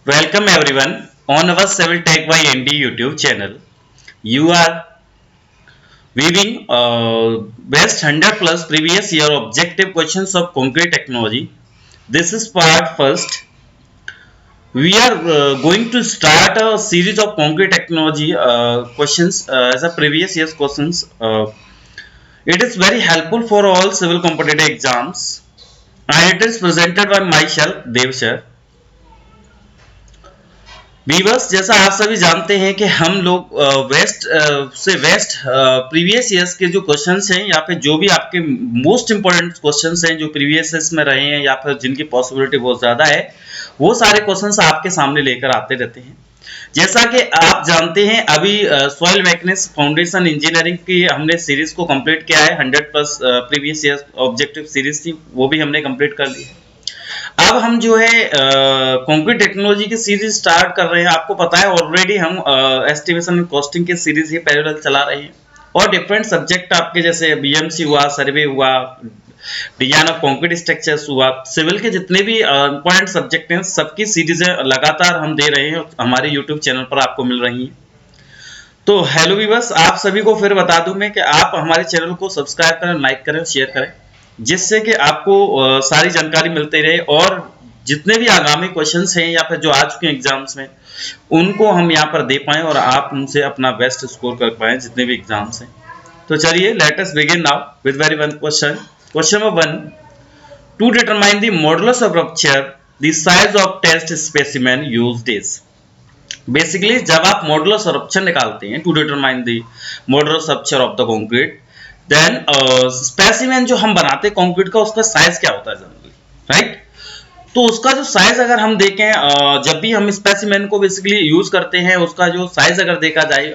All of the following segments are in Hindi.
Welcome everyone on our Civil Tech by ND YouTube channel. You are viewing best 100 plus previous year objective questions of concrete technology. This is part first. We are going to start a series of concrete technology questions as a previous year's questions. It is very helpful for all civil competitive exams, and it is presented by myself, Dev sir. Viewers, जैसा आप सभी जानते हैं कि हम लोग वेस्ट से वेस्ट प्रीवियस ईयर्स के जो क्वेश्चंस हैं या फिर जो भी आपके मोस्ट इंपोर्टेंट क्वेश्चंस हैं जो प्रीवियस ईयर्स में रहे हैं या फिर जिनकी पॉसिबिलिटी बहुत ज़्यादा है, वो सारे क्वेश्चंस आपके सामने लेकर आते रहते हैं। जैसा कि आप जानते हैं, अभी सॉइल मैकेनिक्स फाउंडेशन इंजीनियरिंग की हमने सीरीज को कंप्लीट किया है। 100 plus previous years objective series थी, वो भी हमने कंप्लीट कर ली है। अब हम जो है कंक्रीट टेक्नोलॉजी की सीरीज स्टार्ट कर रहे हैं। आपको पता है ऑलरेडी हम एस्टिमेशन एंड कॉस्टिंग की सीरीज ही पैरेलल चला रहे हैं, और डिफरेंट सब्जेक्ट आपके जैसे बीएमसी हुआ, सर्वे हुआ, डिजाइन ऑफ कंक्रीट स्ट्रक्चर्स हुआ, सिविल के जितने भी इंपॉर्टेंट सब्जेक्ट हैं सबकी सीरीजें लगातार हम दे रहे हैं, हमारे यूट्यूब चैनल पर आपको मिल रही हैं। तो हेलो व्यूअर्स, आप सभी को फिर बता दूं मैं कि आप हमारे चैनल को सब्सक्राइब करें, लाइक करें, शेयर करें, जिससे कि आपको सारी जानकारी मिलती रहे, और जितने भी आगामी क्वेश्चंस हैं या फिर जो आ चुके हैं एग्जाम्स में, उनको हम यहाँ पर दे पाएं और आप उनसे अपना बेस्ट स्कोर कर पाएं जितने भी एग्जाम्स हैं। तो चलिए, let us begin now with very one question. Question number 1, to determine the modulus of rupture the size of test specimen used is. Basically जब आप मॉडुलस ऑफ रप्चर निकालते हैं, to determine the modulus of rupture of the concrete, then specimen जो हम बनाते हैं कंक्रीट का, उसका साइज क्या होता है जनरली, राइट? तो उसका जो साइज अगर हम देखें, जब भी हम स्पेसिमेन को बेसिकली यूज करते हैं, उसका जो साइज अगर देखा जाए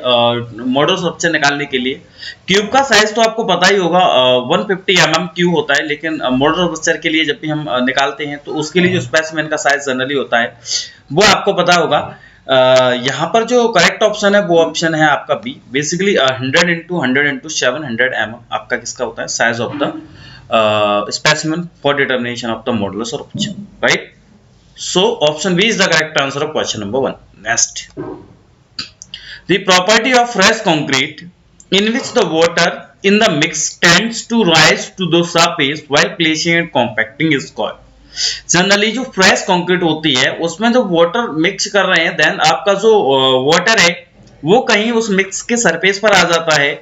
मॉडुलस ऑफ रप्चर निकालने के लिए, क्यूब का साइज तो आपको पता ही होगा 150 mm क्यूब होता है, लेकिन मॉडुलस ऑफ रप्चर के लिए जब भी हम निकालते हैं तो उसके लिए जो स्पेसिमेन का साइज जनरली होता है वो आपको पता होगा। यहाँ पर जो करेक्ट ऑप्शन है वो ऑप्शन है आपका B. Basically 100 into 100 into 700 mm आपका किसका होता है, size of the specimen for determination of the modulus of rupture, right? So option B is the correct answer of question number 1. Next, the property of fresh concrete in which the water in the mix tends to rise to the surface while placing and compacting is called. Generally जो फ्रेश कंक्रीट होती है उसमें जो वाटर मिक्स कर रहे हैं, देन आपका जो वाटर है वो कहीं उस मिक्स के सरफेस पर आ जाता है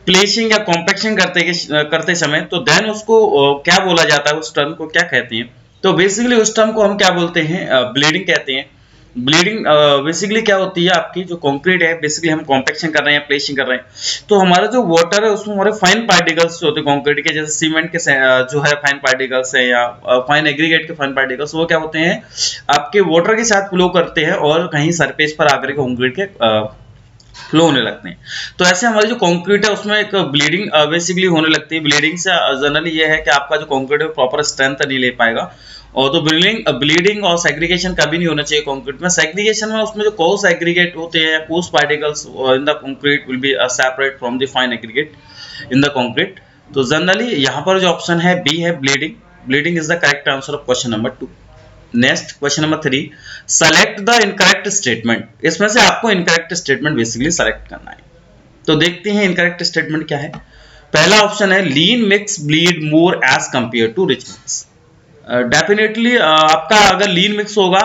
प्लेसिंग या कॉम्पैक्शन करते समय, तो देन उसको क्या बोला जाता है, उस टर्म को क्या कहते हैं? तो बेसिकली उस टर्म को हम क्या बोलते हैं, ब्लीडिंग कहते हैं। ब्लीडिंग बेसिकली क्या होती है, आपकी जो कंक्रीट है बेसिकली हम कॉम्पैक्शन कर रहे हैं, प्लेसिंग कर रहे हैं, तो हमारा जो वाटर है उसमें हमारे फाइन पार्टिकल्स होते हैं कंक्रीट के, जैसे सीमेंट के जो है फाइन पार्टिकल्स है या फाइन एग्रीगेट के फाइन पार्टिकल्स, वो क्या होते हैं आपके वाटर के साथ फ्लो करते हैं और कहीं सरफेस पर आकर कंक्रीट के फ्लो होने लगते हैं। तो ऐसे हमारी जो कंक्रीट है उसमें एक ब्लीडिंग बेसिकली होने लगती है। ब्लीडिंग से जनरली ये है कि आपका जो कंक्रीट है प्रॉपर स्ट्रेंथ नहीं ले पाएगा, और तो ब्लीडिंग और सेग्रीगेशन कभी नहीं होना चाहिए कंक्रीट में। सेग्रीगेशन में उसमें जो कोर्स एग्रीगेट होते हैं, course particles in the concrete will B separate from the fine aggregate in the concrete. तो जनरली यहाँ पर जो ऑप्शन है बी है, bleeding. Bleeding is the correct answer of question number 2। Next question number 3, select the incorrect statement. इसमें से आपको इनकरेक्ट स्टेटमेंट बेसिकली सेलेक्ट करना है। तो देखते हैं इनकरेक्ट स्टेटमेंट क्या है। पहला ऑप्शन है lean mix bleed more as compare to rich mix. Definitely आपका अगर लीन मिक्स होगा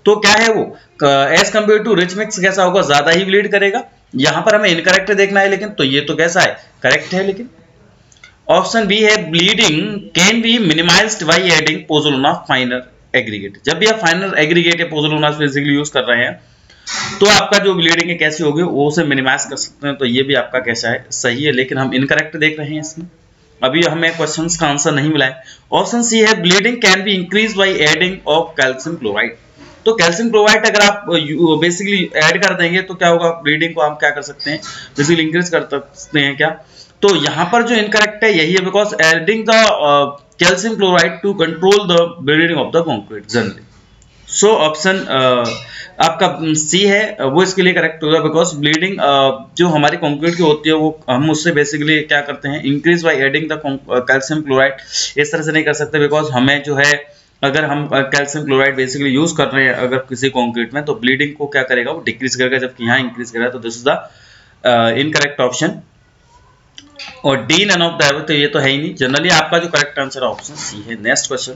तो क्या है वो as compare to rich mix कैसा होगा, ज्यादा ही ब्लीड करेगा। यहां पर हमें इनकरेक्ट देखना है, लेकिन तो ये तो कैसा है, करेक्ट है। लेकिन ऑप्शन बी है bleeding can be minimised by adding pozzolana फाइनर aggregate. जब भी आप फाइनल एग्रीगेट या पोज़ोलाना बेसिकली यूज कर रहे हैं तो आपका जो ब्लीडिंग है कैसी होगी वो उसे मिनिमाइज कर सकते हैं। तो ये भी आपका कैसा है, सही है, लेकिन हम इनकरेक्ट देख रहे हैं इसमें। अभी हमें क्वेश्चंस का आंसर नहीं मिला है। ऑप्शन सी है bleeding can be increase by adding of calcium chloride. तो कैल्शियम क्लोराइड अगर आप बेसिकली ऐड कर देंगे तो क्या होगा, ब्लीडिंग को हम क्या कर सकते हैं, बेसिकली इंक्रीज कर सकते हैं क्या। तो यहाँ पर जो इनकरेक्ट है यही है, because adding the calcium chloride to control the bleeding of the concrete generally. So option आपका सी है वो इसके लिए करेक्ट होगा, बिकॉज ब्लीडिंग जो हमारी कंक्रीट की होती है वो हम उससे बेसिकली क्या करते हैं, increase by adding the calcium chloride. इस तरह से नहीं कर सकते, बिकॉज हमें जो है अगर हम कैल्शियम क्लोराइड बेसिकली यूज कर रहे हैं अगर किसी कंक्रीट में, तो ब्लीडिंग को क्या करेगा, वो डिक्रीज करेगा, जबकि यहाँ इंक्रीज करेगा। तो this is the incorrect option. और D none of the above, तो ये तो है ही नहीं। जनरली आपका जो करेक्ट आंसर है ऑप्शन सी है। Next question,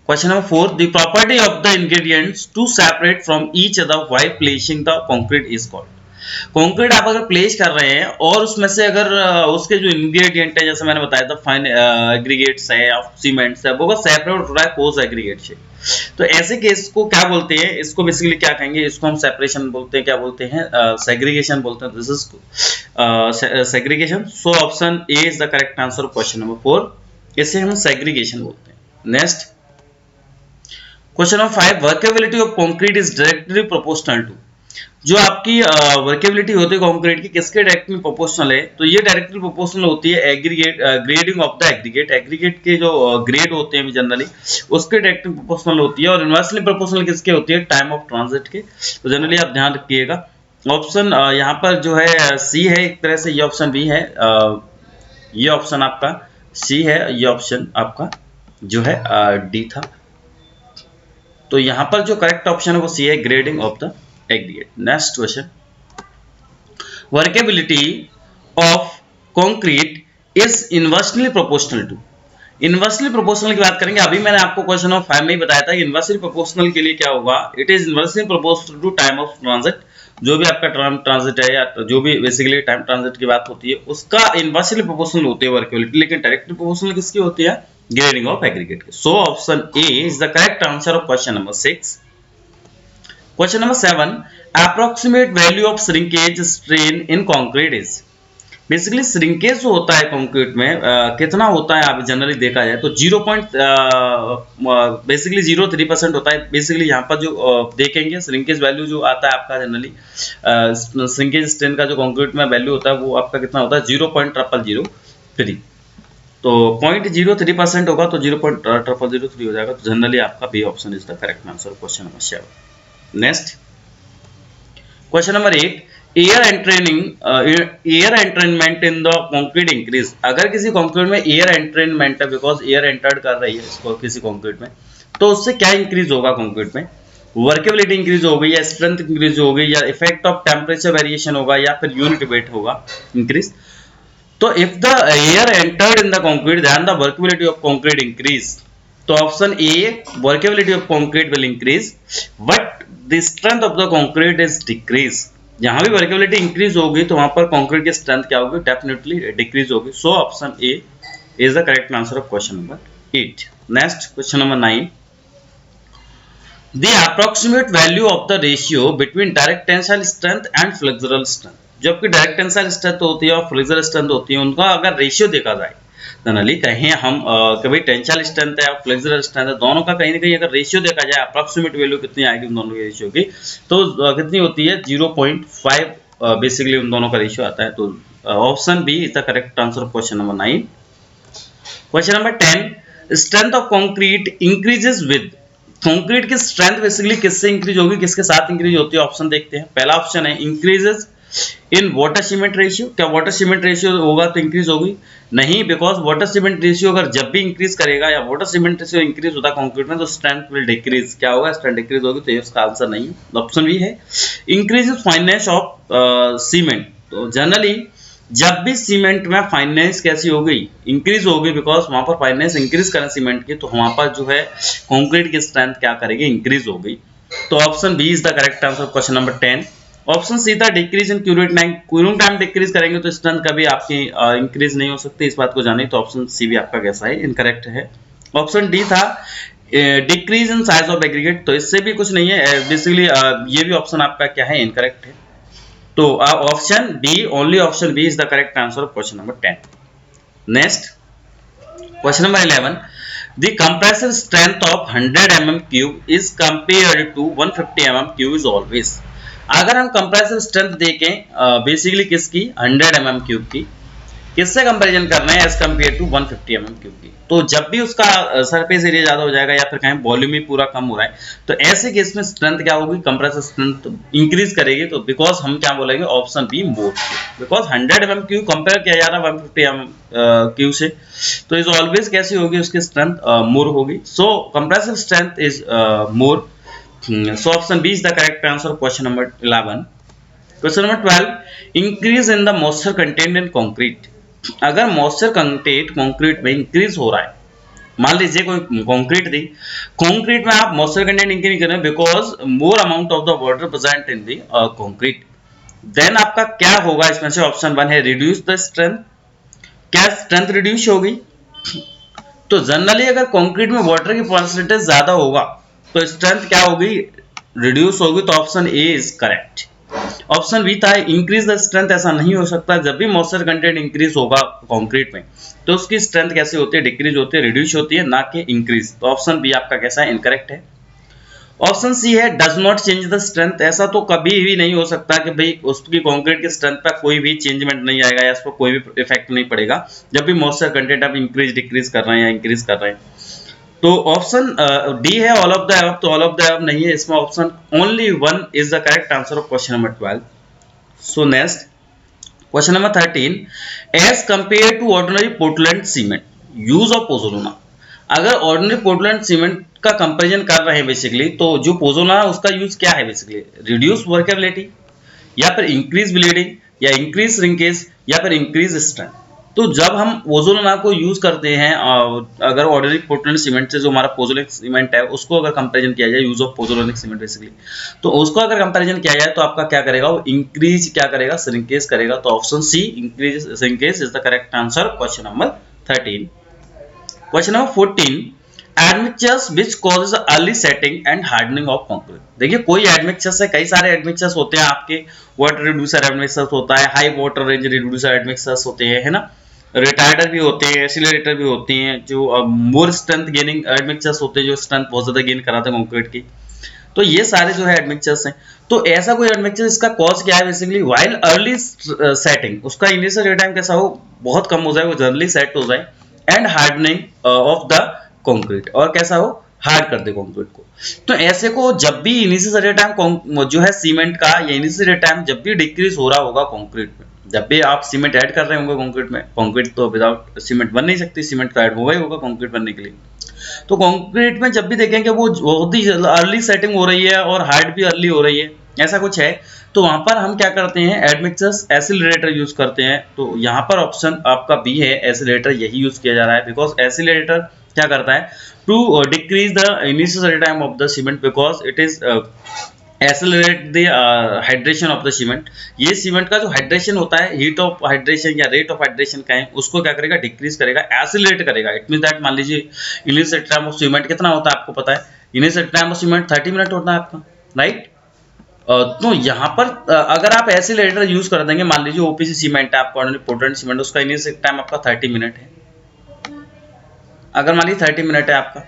question number 4, the property of the ingredients to separate from each other while placing the concrete is called. Concrete आप अगर प्लेस कर रहे हैं और उसमें से अगर उसके जो इंग्रेडिएंट है, जैसे मैंने बताया था फाइन एग्रीगेट्स है या सीमेंट्स है, वो सेपरेट हो रहा है कोर्स एग्रीगेट से, तो ऐसे केस को क्या बोलते हैं, इसको बेसिकली क्या कहेंगे, इसको हम सेपरेशन बोलते हैं, क्या बोलते हैं, सेग्रीगेशन बोलते हैं। This is segregation. So option A is the correct answer question number 4, इसे हम सेग्रीगेशन बोलते हैं। Next question number 5, workability of concrete is directly proportional to. जो आपकी वर्केबिलिटी होती है कंक्रीट की, किसके डायरेक्टली प्रोपोर्शनल है, तो ये डायरेक्टली प्रोपोर्शनल होती है aggregate grading of the aggregate. Aggregate के जो ग्रेड होते हैं जनरली, उसके डायरेक्टली प्रोपोर्शनल होती है। और इनवर्सली प्रोपोर्शनल किसके होती है, टाइम ऑफ ट्रांजिट के। तो जनरली आप ध्यान रखिएगा। ऑप्शन यहाँ पर जो है सी है, एक तरह से ये ऑप्शन बी है, ये ऑप्शन आपका सी है, ये ऑप्शन आपका जो है डी था। तो यहाँ पर जो करेक्ट ऑप्शन है वो सी है, grading of the aggregate. Next question, workability of concrete is inversely proportional to. Inversely proportional की बात करेंगे। अभी मैंने आपको क्वेश्चन नंबर 5 में ही बताया था कि इनवर्सली प्रोपोर्शनल के लिए क्या होगा, it is inversely proportional to time of transit. जो भी आपका टाइम ट्रांजिट है या जो भी बेसिकली टाइम ट्रांजिट की बात होती है, उसका इनवर्सली प्रोपोर्शनल होती है वर्केबिलिटी। लेकिन डायरेक्टली प्रोपोर्शनल किसकी होती है, ग्रेडिंग ऑफ एग्रीगेट की। सो option A is the correct answer of question number 6। Question number 7, approximate value of shrinkage strain in concrete is. Basically shrinkage जो होता है कंक्रीट में कितना होता है, आप जनरली देखा जाए तो 0.03% होता है। बेसिकली यहाँ पर जो देखेंगे श्रिंकेज वैल्यू जो आता है आपका जनरली श्रिंकेज स्ट्रेन का जो कंक्रीट में वैल्यू होता है वो आपका कितना होता है, 0.0003। तो 0.03% होगा तो 0.0003 हो जाएगा। तो जनरली आपका B option is the correct answer question number 7। Next question number 8, air entrainment in the concrete increase. अगर किसी कंक्रीट में एयर एंट्रेनमेंट है, बिकॉज एयर एंटर्ड कर रही है इसको किसी कंक्रीट में, तो उससे क्या इंक्रीज होगा कंक्रीट में, वर्केबिलिटी इंक्रीज हो गई या स्ट्रेंथ इंक्रीज हो गई या इफेक्ट ऑफ टेम्परेचर वेरिएशन होगा या फिर यूनिट वेट होगा इंक्रीज। तो if the air entered in the concrete then the workability of concrete increase. तो option A, workability of concrete will increase but the strength of the concrete is decrease. जहां भी वर्केबिलिटी इंक्रीज होगी तो वहां पर कंक्रीट की स्ट्रेंथ क्या होगी, डेफिनेटली डिक्रीज होगी। सो option A is the correct answer of question number 8। Next question number 9, the approximate value of the ratio between direct tensile strength and flexural strength. जो आपकी डायरेक्ट टेंसाइल स्ट्रेंथ होती है और फ्लेक्सुरल स्ट्रेंथ होती है, उनका अगर रेशियो देखा जाए, जनरली कहें हम कि भाई टेंसाइल स्ट्रेंथ है और फ्लेक्सुरल स्ट्रेंथ है, दोनों का कहीं ना कहीं अगर रेशियो देखा जाए, अप्रोक्सीमेट वैल्यू कितनी आएगी उन दोनों के रेशियो की, तो कितनी होती है, 0.5 बेसिकली उन दोनों का रेशियो आता है। तो option B is the correct answer of question number 9। Question number 10, strength of concrete increases with. Concrete की स्ट्रेंथ बेसिकली किससे इंक्रीज होगी, किसके साथ इंक्रीज होती है, ऑप्शन देखते हैं। पहला ऑप्शन है increases in water cement ratio. क्या वाटर सीमेंट रेशियो होगा तो इंक्रीज होगी? नहीं, बिकॉज वाटर सीमेंट रेशियो अगर जब भी इंक्रीज करेगा या वाटर सीमेंट रेशियो इंक्रीज होता है कंक्रीट में, तो स्ट्रेंथ विल डिक्रीज। क्या होगा, स्ट्रेंथ डिक्रीज होगी। तो ये उसका आंसर नहीं है। ऑप्शन बी है इंक्रीज फाइनेंस ऑफ सीमेंट। तो जनरली जब भी सीमेंट में फाइनेंस कैसी हो गई, इंक्रीज हो गई, बिकॉज वहां पर फाइनेंस इंक्रीज करें सीमेंट की, तो वहां पर जो है कंक्रीट की स्ट्रेंथ क्या करेगी, इंक्रीज हो गई। तो option B is the correct answer question number 10। Option C था decrease in curing time. Curing time decrease करेंगे तो स्ट्रेंथ कभी आपकी इंक्रीज नहीं हो सकती, इस बात को जाने। तो ऑप्शन सी भी आपका कैसा है, इनकरेक्ट है। ऑप्शन डी था decrease in size of aggregate. तो इससे भी कुछ नहीं है, बेसिकली ये भी ऑप्शन आपका क्या है, इनकरेक्ट है। तो option B, only option B is the correct answer of question number 10। Next question number 11, the compressive strength of 100 mm cube is compared to 150 mm cube is always. अगर हम कंप्रेसिव स्ट्रेंथ देखें बेसिकली किसकी, 100 mm क्यूब की, किससे कंपैरिजन कर रहे हैं as compare to 150 mm cube की। तो जब भी उसका सरफेस एरिया ज्यादा हो जाएगा या फिर कहें वॉल्यूम ही पूरा कम हो रहा है, तो ऐसे केस में स्ट्रेंथ क्या होगी, कंप्रेसर स्ट्रेंथ इंक्रीज करेगी। तो बिकॉज हम क्या बोलेंगे, option be more, because 100 mm cube compare किया जा रहा है 150 mm क्यूब से, तो इज ऑलवेज कैसी होगी, उसकी स्ट्रेंथ मोर होगी। So compressive strength is more. So option B is the correct answer. Question number 11. Question number 12. Increase in the moisture content in concrete. अगर moisture content concrete में increase हो रहा है, मान लीजिए कोई कंक्रीट दी, कंक्रीट में आप moisture content increase करें because more amount of the water present in the concrete, then आपका क्या होगा, इसमें से ऑप्शन 1 है reduce the strength, क्या स्ट्रेंथ रिड्यूस होगी। तो जनरली अगर कंक्रीट में वाटर की परसेंटेज ज्यादा होगा तो स्ट्रेंथ क्या होगी, रिड्यूस होगी। तो option A is correct. Option B था इंक्रीज द स्ट्रेंथ, ऐसा नहीं हो सकता। जब भी मॉइस्चर कंटेंट इंक्रीज होगा कंक्रीट में तो उसकी स्ट्रेंथ कैसे होती है, डिक्रीज होती है, रिड्यूस होती है, ना कि इंक्रीज। तो ऑप्शन बी आपका कैसा है, इनकरेक्ट है। ऑप्शन सी है does not change the strength, ऐसा तो कभी भी नहीं हो सकता कि भाई उसकी कंक्रीट की स्ट्रेंथ पर कोई भी चेंजमेंट नहीं आएगा या इस पर कोई भी इफेक्ट नहीं पड़ेगा जब भी मॉइस्चर कंटेंट आप इंक्रीज डिक्रीज कर रहे हैं या इंक्रीज कर रहे हैं। तो ऑप्शन डी है ऑल ऑफ द अबव, तो ऑल ऑफ द अबव नहीं है, इसमें option only 1 is the correct answer of question number 12। So next question number 13, as compare to ordinary Portland cement use of pozzolana. अगर ऑर्डिनरी पोर्टलैंड सीमेंट का कंपैरिजन कर रहे हैं बेसिकली, तो जो पोजोलाना उसका यूज क्या है बेसिकली, रिड्यूस वर्केबिलिटी या फिर इंक्रीज ब्लीडिंग या इंक्रीज श्रिंकेज या फिर इंक्रीज स्ट्रेंथ। तो जब हम पोजोलाना को यूज करते हैं, अगर ऑर्डिनरी पोर्टलैंड सीमेंट से जो हमारा पोजोलिक सीमेंट है उसको अगर कंपैरिजन किया जाए, यूज ऑफ पोजोलानिक सीमेंट बेसिकली, तो उसको अगर कंपैरिजन किया जाए तो आपका क्या करेगा, वो इंक्रीज क्या करेगा, श्रिंकेज करेगा। तो option C increase shrinkage is the correct answer question number 13। Question number 14, admixtures which causes early setting and hardening of concrete. देखिए कोई एडमिक्चर्स है, कई सारे एडमिक्चर्स होते हैं आपके, वाटर रिड्यूसर एडमिक्चर्स होता है, हाई वाटर रेंज रिड्यूसर एडमिक्चर्स होते हैं, है ना, रिटार्डर भी होते हैं, एक्सीलरेटर भी होते हैं, जो मोर स्ट्रेंथ गेनिंग एडमिक्चर्स होते हैं, जो स्ट्रेंथ बहुत ज्यादा गेन कराते हैं कंक्रीट की। तो ये सारे जो है एडमिक्चर्स हैं। तो ऐसा कोई एडमिक्चर इसका कॉज क्या है बेसिकली, व्हाइल अर्ली सेटिंग, उसका इनिशियल टाइम कैसा हो, बहुत कम हो जाए, वो जल्दी सेट हो जाए, and hardening of the concrete, और कैसा हो, हार्ड कर दे कंक्रीट को। तो ऐसे को जब भी इनिशियल टाइम जो है सीमेंट का, या इनिशियल टाइम जब भी डिक्रीज हो रहा होगा कंक्रीट में, जब भी आप सीमेंट ऐड कर रहे होंगे कंक्रीट में, कंक्रीट तो विदाउट सीमेंट बन नहीं सकती, सीमेंट तो ऐड होगा ही होगा कंक्रीट बनने के लिए। तो कंक्रीट में जब भी देखेंगे वो बहुत ही अर्ली सेटिंग हो रही है और हार्ड भी अर्ली हो रही है, ऐसा कुछ है, तो वहां पर हम क्या करते हैं, एडमिक्चर्स एक्सीलरेटर यूज करते हैं। तो यहाँ पर ऑप्शन आपका बी है, एक्सीलरेटर यही यूज किया जा रहा है, बिकॉज एक्सीलरेटर क्या करता है, to decrease the initial time of the cement, because it is accelerate the hydration of the cement. ये सीमेंट का जो हाइड्रेशन होता है, हीट ऑफ हाइड्रेशन या रेट ऑफ हाइड्रेशन का है, उसको क्या करेगा, डिक्रीज करेगा, एक्सेलरेट करेगा। इट मीन दैट, मान लीजिए इनिशियल टाइम ऑफ सीमेंट कितना होता है आपको पता है, initial time of cement 30 minute होता है आपका, राइट। तो यहाँ पर अगर आप एक्सेलरेटर यूज कर देंगे, मान लीजिए ओपीसी सीमेंट है आपका, पोर्टलैंड सीमेंट, उसका इनिशियल टाइम आपका 30 मिनट है, अगर मान लीजिए 30 मिनट है आपका,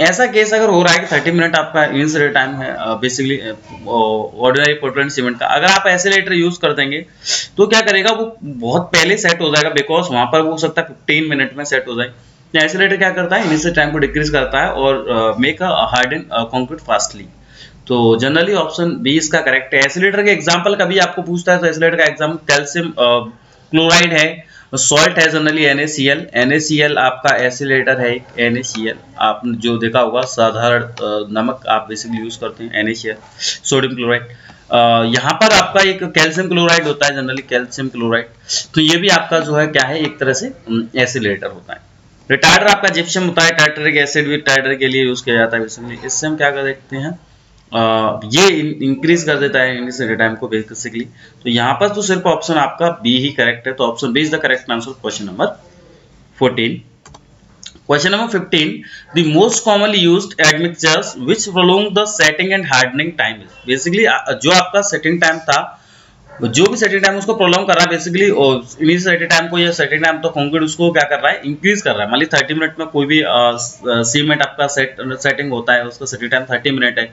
ऐसा केस अगर हो रहा है कि 30 मिनट आपका इनिशियल टाइम है बेसिकली ऑर्डिनरी पोर्टलैंड सीमेंट का, अगर आप एक्सेलरेटर यूज कर देंगे तो क्या करेगा, वो बहुत पहले सेट हो जाएगा, बिकॉज वहां पर वो हो सकता है 15 मिनट में सेट हो जाए। एक्सेलरेटर क्या करता है, इनिशियल टाइम को डिक्रीज करता है और make a harden concrete fastly. तो जनरली ऑप्शन बी इसका करेक्ट है। एक्सेलरेटर के एग्जांपल कभी आपको पूछता है तो एक्सेलरेटर का एग्जांपल कैल्शियम क्लोराइड है, सॉल्ट है जनरली NaCl, NaCl आपका एक्सीलरेटर है एक, NaCl आपने जो देखा होगा, साधारण नमक आप बेसिकली यूज करते हैं NaCl, सोडियम क्लोराइड। यहाँ पर आपका एक कैल्शियम क्लोराइड होता है, जनरली कैल्शियम क्लोराइड, तो ये भी आपका जो है क्या है, एक तरह से एक्सीलरेटर होता है। रिटार्डर आपका जिप्सम होता है, टार्टरिक एसिड भी रिटार्डर के लिए यूज किया जाता है बेसिकली। इससे हम क्या कर देखते हैं, ये इंक्रीज कर देता है इनिशियल टाइम को बेसिकली। तो यहाँ पर तो सिर्फ ऑप्शन आपका बी ही करेक्ट है, तो option B is the correct answer question number 14। Question number 15, the most commonly used admixtures which prolong the setting and hardening time is. Basically जो आपका सेटिंग टाइम था जो भी सेटिंग टाइम उसको प्रोलॉन्ग कर रहा है बेसिकली, इनिशियल सेटिंग टाइम को या सेटिंग टाइम तो कंक्रीट उसको क्या कर रहा है, इंक्रीज कर रहा है। मान ली 30 मिनट में कोई भी सीमेंट आपका सेटिंग होता है, उसका सेटिंग टाइम 30 मिनट है,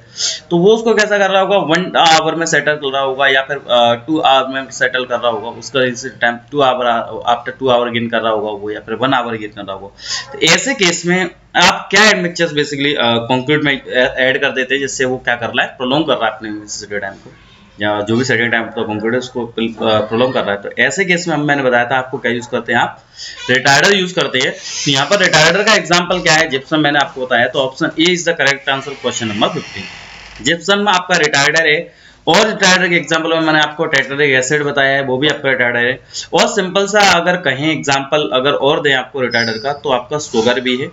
तो वो उसको कैसा कर रहा होगा, 1 आवर में सेटल कर रहा होगा या फिर 2 आवर में सेटल कर रहा होगा। उसका time 2 hour, after 2 hour gain कर रहा होगा वो, या फिर 1 आवर गेन कर रहा होगा। तो ऐसे केस में आप क्या एडमिक्चर्स बेसिकली कंक्रीट में ऐड कर देते हैं, जिससे वो क्या कर रहा है, प्रोलॉन्ग कर रहा है अपने सेटिंग टाइम को, या जो भी सेटिंग टाइम तो कंप्यूटर उसको प्रोलॉन्ग कर रहा है। तो ऐसे केस में मैंने बताया था आपको क्या यूज करते हैं, आप रिटार्डर यूज करते हैं। तो यहाँ पर रिटार्डर का एग्जांपल क्या है, जिप्सम मैंने आपको बताया। तो option A is the correct answer question number 15। Gypsum में आपका रिटार्डर है, और रिटार्डर के एग्जांपल में मैंने आपको टेट्रारिक एसिड बताया है, वो भी आपका रिटार्डर है। और सिंपल सा अगर कहें एग्जांपल अगर और दें आपको रिटार्डर का, तो आपका शुगर भी है,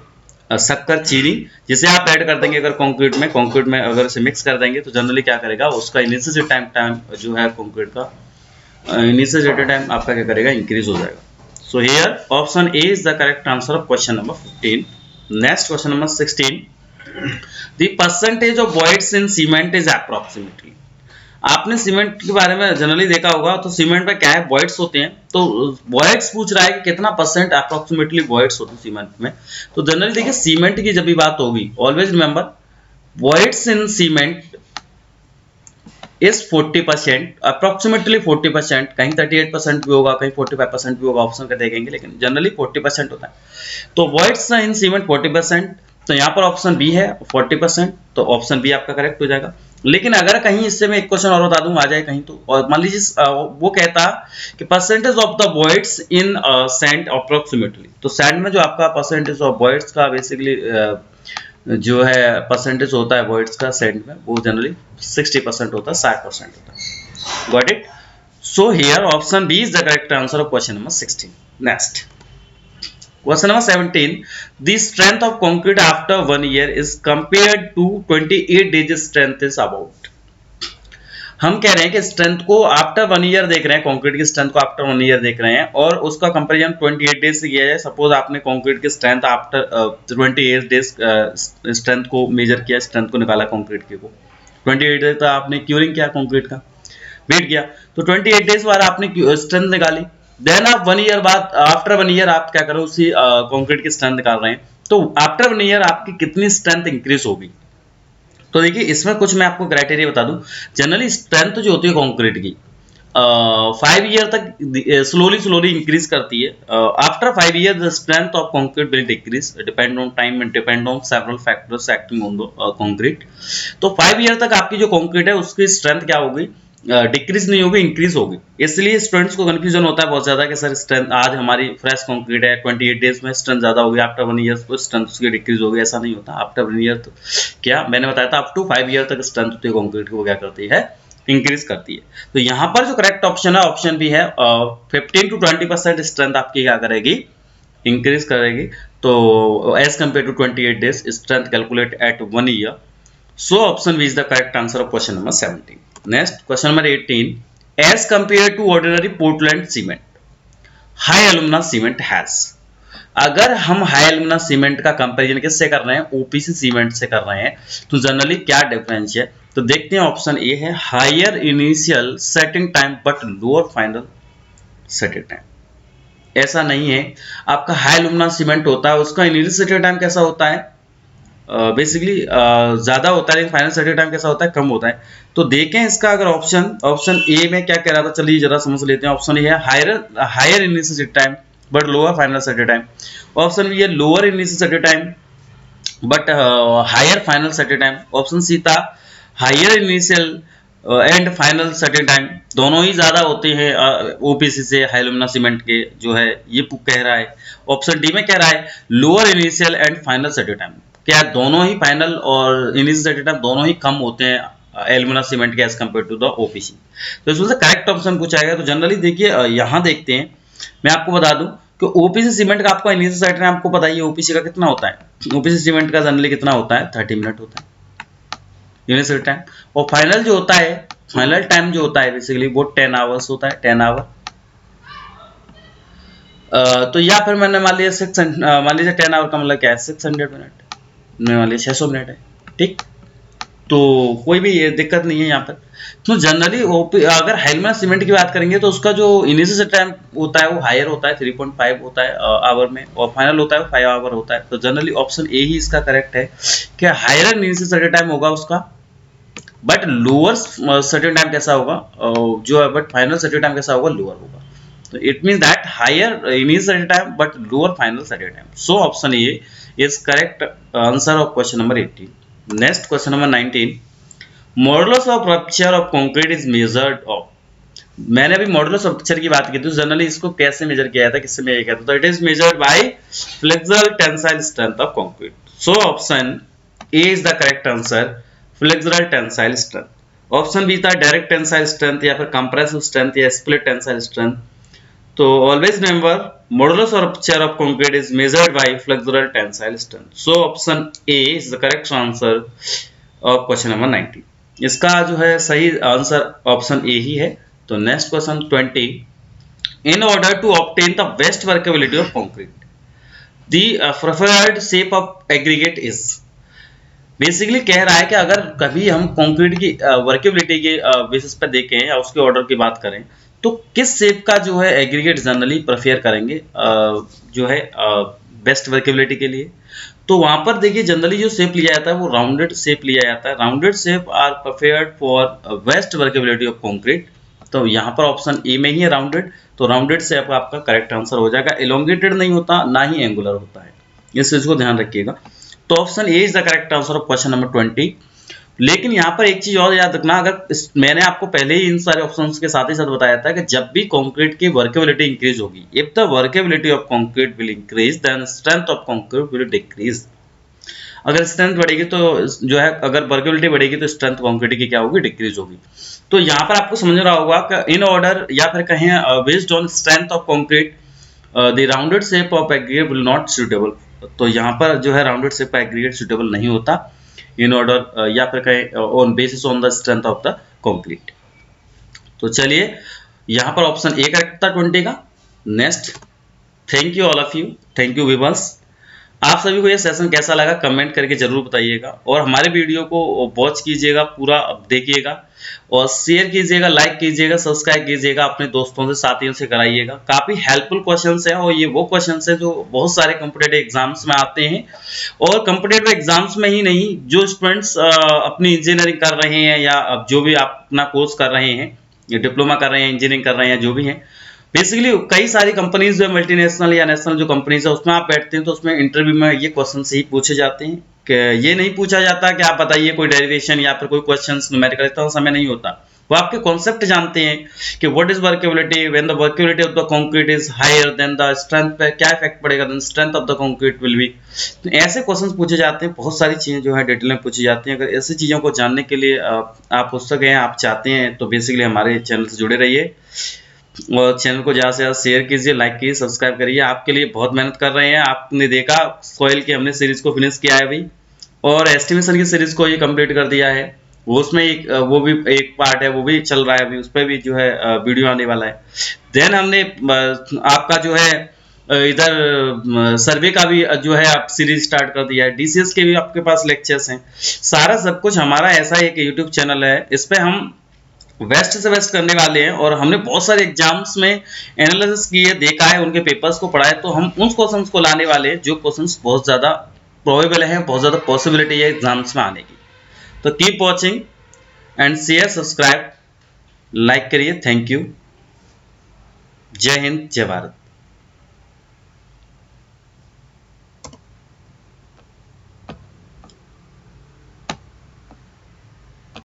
शक्कर, चीनी, जिसे आप ऐड कर देंगे अगर कंक्रीट में अगर इसे मिक्स कर देंगे, तो जनरली क्या करेगा, उसका इनिशियल टाइम जो है कंक्रीट का इनिशियल टाइम आपका क्या करेगा, इंक्रीज हो जाएगा। सो here option A is the correct answer of question number 15। Next question number 16, the percentage of voids in cement is approximately. आपने सीमेंट के बारे में जनरली देखा होगा, तो सीमेंट में क्या है, वॉइड्स होते हैं। तो वॉइड्स पूछ रहा है कि कितना परसेंट अप्रोक्सीमेटली वॉइड्स होते हैं सीमेंट में। तो जनरली देखिए, सीमेंट की जब भी बात होगी, always remember voids in cement is 40%, approximately 40%, कहीं 38% भी होगा, कहीं 45% भी होगा, ऑप्शन का देखेंगे, लेकिन जनरली 40% होता है। तो वॉइड्स इन सीमेंट 40%, तो यहाँ पर ऑप्शन बी है 40%, तो ऑप्शन बी आपका करेक्ट हो जाएगा। लेकिन अगर कहीं इससे मैं एक क्वेश्चन और बता दूं, आ जाए कहीं तो, और मान लीजिए वो कहता कि percentage of the voids in sand approximately. तो सैंड में जो आपका परसेंटेज ऑफ वॉइड्स का बेसिकली जो है परसेंटेज होता है वॉइड्स का सैंड में, वो जनरली 60% होता है, 60% होता है। Got it? So here option B is the correct answer of question number 16। Next question number 17, the strength of concrete after 1 year is compared to 28 days strength is about। हम कह रहे हैं कि स्ट्रेंथ को आफ्टर 1 ईयर देख रहे हैं, कंक्रीट की स्ट्रेंथ को आफ्टर 1 ईयर देख रहे हैं, और उसका कंपैरिजन 28 डेज से किया जाए। सपोज आपने कंक्रीट की स्ट्रेंथ आफ्टर 28 डेज स्ट्रेंथ को मेजर किया, स्ट्रेंथ को निकाला कंक्रीट के को, 28 डेज तक आपने क्यूरिंग किया कंक्रीट का, वेट किया, तो 28 डेज बाद आपने स्ट्रेंथ निकाली। देन आप 1 ईयर बाद, आफ्टर 1 ईयर आप क्या करो, उसी कंक्रीट की स्ट्रेंथ निकाल रहे हैं। तो आफ्टर 1 ईयर आपकी कितनी स्ट्रेंथ इंक्रीज होगी? तो देखिए, इसमें कुछ मैं आपको क्राइटेरिया बता दूं। जनरली स्ट्रेंथ जो होती है कंक्रीट की 5 ईयर तक स्लोली इंक्रीज करती है। After 5 year the strength of concrete will decrease, depend on time and depend on several factors acting on the concrete. तो 5 ईयर तक आपकी जो कंक्रीट है उसकी स्ट्रेंथ क्या होगी, डिक्रीज नहीं होगी, इंक्रीज होगी। इसलिए स्टूडेंट्स को कंफ्यूजन होता है बहुत ज्यादा कि सर स्ट्रेंथ आज हमारी फ्रेश कंक्रीट है, 28 डेज में स्ट्रेंथ ज्यादा होगी, आफ्टर 1 ईयर तो स्ट्रेंथ उसकी डिक्रीज होगी। ऐसा नहीं होता। आफ्टर 1 ईयर तो क्या मैंने बताया था, अप टू 5 ईयर तक स्ट्रेंथ होती है कंक्रीट की, वो क्या करती है, इंक्रीज करती है। तो यहाँ पर जो करेक्ट ऑप्शन है, ऑप्शन भी है 15 to 20% स्ट्रेंथ आपकी क्या करेगी, इंक्रीज करेगी। तो as compare to 28 days strength calculate at 1 year. So option B is the correct answer of question number 17। Next question number 18, as compare to ordinary Portland cement high alumina cement has. अगर हम हाई एल्यूमिना सीमेंट का कंपैरिजन किससे कर रहे हैं, ओपीसी सीमेंट से कर रहे हैं, तो जनरली क्या डिफरेंस है, तो देखते हैं। ऑप्शन ए है higher initial setting time but lower final setting time. ऐसा नहीं है। आपका हाई एल्यूमिना सीमेंट होता है, उसका इनिशियल सेटिंग टाइम कैसा होता है, बेसिकली ज्यादा होता है, लेकिन फाइनल सेटिंग टाइम कैसा होता है, कम होता है। तो देखें इसका अगर ऑप्शन ए में क्या कह रहा था, चलिए जरा समझ लेते हैं। ऑप्शन ए है higher initial setting time but lower final setting time. Option B है lower initial setting time but higher final setting time. Option C था higher initial and final setting time, दोनों ही ज्यादा होते हैं ओपीसी से, हाई एल्यूमिना सीमेंट के जो है, ये कह रहा है। ऑप्शन डी में कह रहा है lower initial and final setting time, क्या दोनों ही फाइनल और इनिशियल सेटिंग टाइम दोनों ही कम होते हैं एल्यूमिना सीमेंट के as compare to the OPC. तो इसमें से करेक्ट ऑप्शन पूछा गया। तो जनरली देखिए यहाँ देखते हैं, मैं आपको बता दूं कि ओपीसी सीमेंट का आपका इनिशियल सेटिंग टाइम आपको पता ही है, ओपीसी का कितना होता है, ओपीसी सीमेंट का जनरली कितना होता है, 30 मिनट होता है इनिशियल टाइम। और फाइनल जो होता है, फाइनल टाइम जो होता है बेसिकली वो 10 आवर्स होता है, 10 आवर। तो या फिर मैंने मान लीजिए 10 आवर का मतलब क्या है, 600 मिनट में, मान लीजिए 600 मिनट है, ठीक। तो कोई भी ये दिक्कत नहीं है यहाँ पर। तो जनरली अगर हेलमैन सीमेंट की बात करेंगे तो उसका जो इनिशियल टाइम होता है वो हायर होता है, 3.5 होता है आवर में, और फाइनल होता है 5 आवर होता है। तो जनरली ऑप्शन ए ही इसका करेक्ट है कि हायर इनिशियल टाइम होगा उसका, बट लोअर सर्टेन टाइम कैसा होगा जो है, बट फाइनल सर्टेन टाइम कैसा होगा, लोअर होगा। तो it means that higher initial time but lower final certain time. So option A is correct answer of question number 18। Next question number 19, modulus of rupture of concrete is measured of. मैंने अभी मॉडुलस ऑफ रप्चर की बात की थी, जनरली इसको कैसे मेजर किया था, किससे मेजर किया था, तो it is measured by flexural tensile strength of concrete. So option A is the correct answer, flexural tensile strength. Option B था डायरेक्ट टेंसाइल स्ट्रेंथ या फिर कंप्रेसिव स्ट्रेंथ या स्प्लिट टेंसाइल स्ट्रेंथ। तो always remember modulus of rupture of concrete is measured by flexural tensile strength. So option A is the correct answer of question number 19। इसका जो है सही आंसर ऑप्शन ए ही है। तो next question 20, in order to obtain the best workability of concrete the preferred shape of aggregate is. Basically कह रहा है कि अगर कभी हम कंक्रीट की वर्केबिलिटी के बेसिस पे देखें या उसके ऑर्डर की बात करें तो किस शेप का जो है एग्रीगेट जनरली प्रेफर करेंगे जो है बेस्ट वर्केबिलिटी के लिए। तो वहां पर देखिए जनरली जो शेप लिया जाता है वो राउंडेड शेप लिया जाता है। Rounded shape are preferred for best workability of concrete. तो यहाँ पर ऑप्शन ए में ही है राउंडेड, तो राउंडेड शेप आपका करेक्ट आंसर हो जाएगा। एलोंगेटेड नहीं होता, ना ही एंगुलर होता है, इस चीज को ध्यान रखिएगा। तो option A is the correct answer of question number 20। लेकिन यहाँ पर एक चीज और याद रखना, अगर मैंने आपको पहले ही इन सारे ऑप्शंस के साथ ही साथ बताया था कि जब भी कंक्रीट की वर्केबिलिटी इंक्रीज होगी, if the workability of concrete will increase then strength of concrete will decrease. अगर स्ट्रेंथ बढ़ेगी तो जो है, अगर वर्केबिलिटी बढ़ेगी तो स्ट्रेंथ कंक्रीट की क्या होगी, डिक्रीज होगी। तो यहाँ पर आपको समझ रहा होगा कि इन ऑर्डर या फिर कहें based on strength of concrete the rounded shape of aggregate will not suitable. तो यहाँ पर जो है राउंडेड शेप का एग्रीगेट सूटेबल नहीं होता इन ऑर्डर या फिर कहें on basis on the strength of the concrete. तो चलिए यहाँ पर ऑप्शन ए करेक्ट था 20 का। Next, thank you all of you, thank you viewers. आप सभी को ये सेशन कैसा लगा कमेंट करके जरूर बताइएगा, और हमारे वीडियो को वॉच कीजिएगा, पूरा देखिएगा और शेयर कीजिएगा, लाइक कीजिएगा, सब्सक्राइब कीजिएगा, अपने दोस्तों से साथियों से कराइएगा। काफी हेल्पफुल क्वेश्चंस हैं और ये वो क्वेश्चंस हैं जो बहुत सारे कॉम्पिटिटिव एग्जाम्स में आते हैं। और कॉम्पिटिटिव एग्जाम्स में ही नहीं, जो स्टूडेंट्स अपनी इंजीनियरिंग कर रहे हैं या जो भी आप अपना कोर्स कर रहे हैं, डिप्लोमा कर रहे हैं, इंजीनियरिंग कर रहे हैं, जो भी हैं, बेसिकली कई सारी कंपनीज जो मल्टीनेशनल या नेशनल जो कंपनीज है उसमें आप बैठते हैं तो उसमें इंटरव्यू में ये क्वेश्चन ही पूछे जाते हैं कि ये नहीं पूछा जाता कि आप बताइए कोई डेरिवेशन या फिर कोई क्वेश्चन न्यूमेरिकल, इतना समय नहीं होता। वो आपके कॉन्सेप्ट जानते हैं कि what is workability, when the workability of the concrete is higher then the strength पे क्या इफेक्ट पड़ेगा, then strength of the concrete will be. तो ऐसे क्वेश्चंस पूछे जाते हैं, बहुत सारी चीजें जो है डिटेल में पूछी जाती हैं। अगर ऐसी चीजों को जानने के लिए आप उत्सुक हैं, आप चाहते हैं, तो बेसिकली हमारे चैनल से जुड़े रहिए और चैनल को ज़्यादा से ज़्यादा शेयर कीजिए, लाइक कीजिए, सब्सक्राइब करिए। आपके लिए बहुत मेहनत कर रहे हैं। आपने देखा सॉइल की हमने सीरीज को फिनिश किया है अभी, और एस्टिमेशन की सीरीज को ये कंप्लीट कर दिया है। वो उसमें एक वो भी एक पार्ट है, वो भी चल रहा है अभी, उस पर भी जो है वीडियो आने वाला है। देन हमने आपका जो है इधर सर्वे का भी जो है आप सीरीज स्टार्ट कर दिया है। डीसीएस के भी आपके पास लेक्चर्स हैं। सारा सब कुछ हमारा ऐसा एक यूट्यूब चैनल है, इस पर हम वेस्ट से वेस्ट करने वाले हैं। और हमने बहुत सारे एग्जाम्स में एनालिसिस किए, देखा है, उनके पेपर्स को पढ़ा है। तो हम उन क्वेश्चंस को लाने वाले हैं जो क्वेश्चंस बहुत ज़्यादा प्रोबेबल है, बहुत ज़्यादा पॉसिबिलिटी है एग्जाम्स में आने की। तो keep watching and share, subscribe, like करिए। Thank you. जय हिंद, जय भारत।